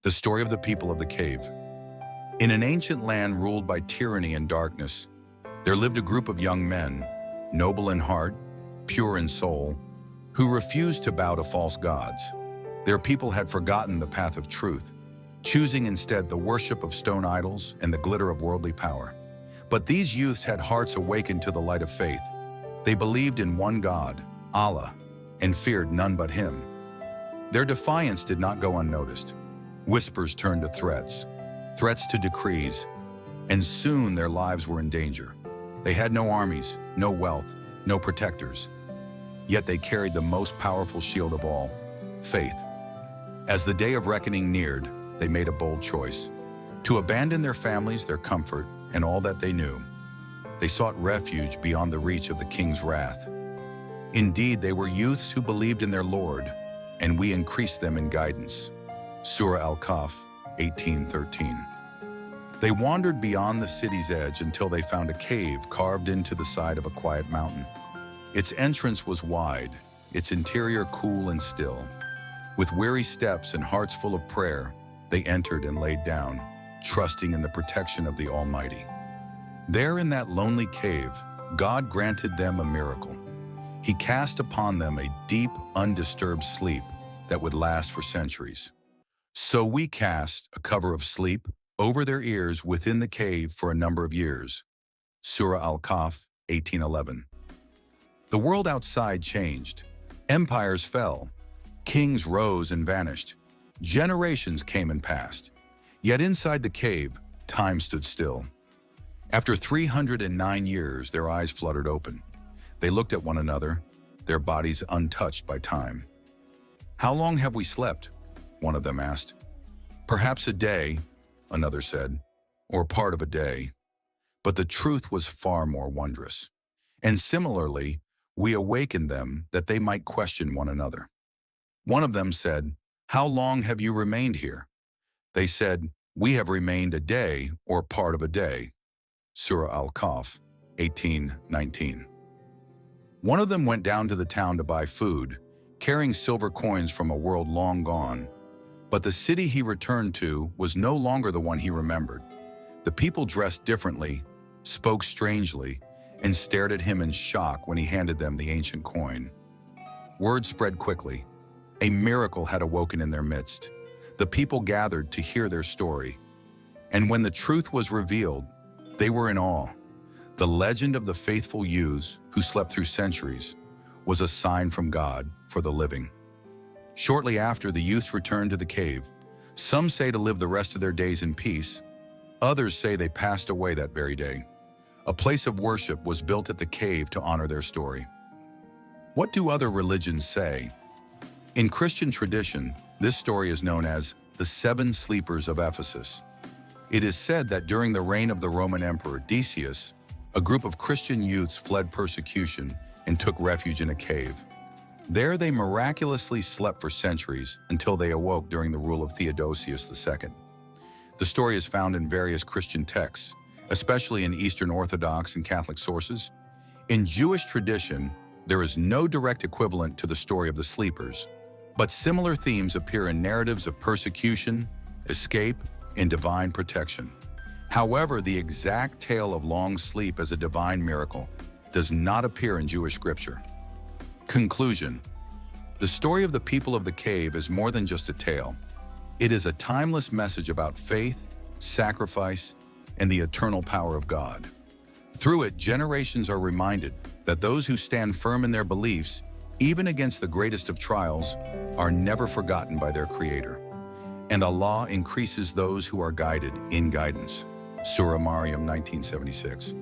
The story of the people of the cave. In an ancient land ruled by tyranny and darkness, there lived a group of young men, noble in heart, pure in soul, who refused to bow to false gods. Their people had forgotten the path of truth, choosing instead the worship of stone idols and the glitter of worldly power. But these youths had hearts awakened to the light of faith. They believed in one God, Allah, and feared none but Him. Their defiance did not go unnoticed. Whispers turned to threats, threats to decrees, and soon their lives were in danger. They had no armies, no wealth, no protectors. Yet they carried the most powerful shield of all, faith. As the day of reckoning neared, they made a bold choice. To abandon their families, their comfort, and all that they knew. They sought refuge beyond the reach of the king's wrath. Indeed, they were youths who believed in their Lord, and we increased them in guidance. Surah Al-Kahf, 18:13. They wandered beyond the city's edge until they found a cave carved into the side of a quiet mountain. Its entrance was wide, its interior cool and still. With weary steps and hearts full of prayer, they entered and laid down, trusting in the protection of the Almighty. There in that lonely cave, God granted them a miracle. He cast upon them a deep, undisturbed sleep that would last for centuries. So we cast a cover of sleep over their ears within the cave for a number of years. Surah Al-Kahf, 18:11. The world outside changed. Empires fell. Kings rose and vanished. Generations came and passed. Yet inside the cave, time stood still. After 309 years, their eyes fluttered open. They looked at one another, their bodies untouched by time. "How long have we slept?" one of them asked. "Perhaps a day," another said, "or part of a day." But the truth was far more wondrous. And similarly, we awakened them that they might question one another. One of them said, "How long have you remained here?" They said, "We have remained a day or part of a day." Surah Al-Kahf, 18:19. One of them went down to the town to buy food, carrying silver coins from a world long gone. But the city he returned to was no longer the one he remembered. The people dressed differently, spoke strangely, and stared at him in shock when he handed them the ancient coin. Word spread quickly. A miracle had awoken in their midst. The people gathered to hear their story. And when the truth was revealed, they were in awe. The legend of the faithful youths who slept through centuries was a sign from God for the living. Shortly after, the youths returned to the cave. Some say to live the rest of their days in peace. Others say they passed away that very day. A place of worship was built at the cave to honor their story. What do other religions say? In Christian tradition, this story is known as the Seven Sleepers of Ephesus. It is said that during the reign of the Roman Emperor Decius, a group of Christian youths fled persecution and took refuge in a cave. There they miraculously slept for centuries until they awoke during the rule of Theodosius II. The story is found in various Christian texts, especially in Eastern Orthodox and Catholic sources. In Jewish tradition, there is no direct equivalent to the story of the sleepers, but similar themes appear in narratives of persecution, escape, and divine protection. However, the exact tale of long sleep as a divine miracle does not appear in Jewish scripture. Conclusion. The story of the people of the cave is more than just a tale. It is a timeless message about faith, sacrifice, and the eternal power of God. Through it, generations are reminded that those who stand firm in their beliefs, even against the greatest of trials, are never forgotten by their Creator. And Allah increases those who are guided in guidance. Surah Maryam, 1976.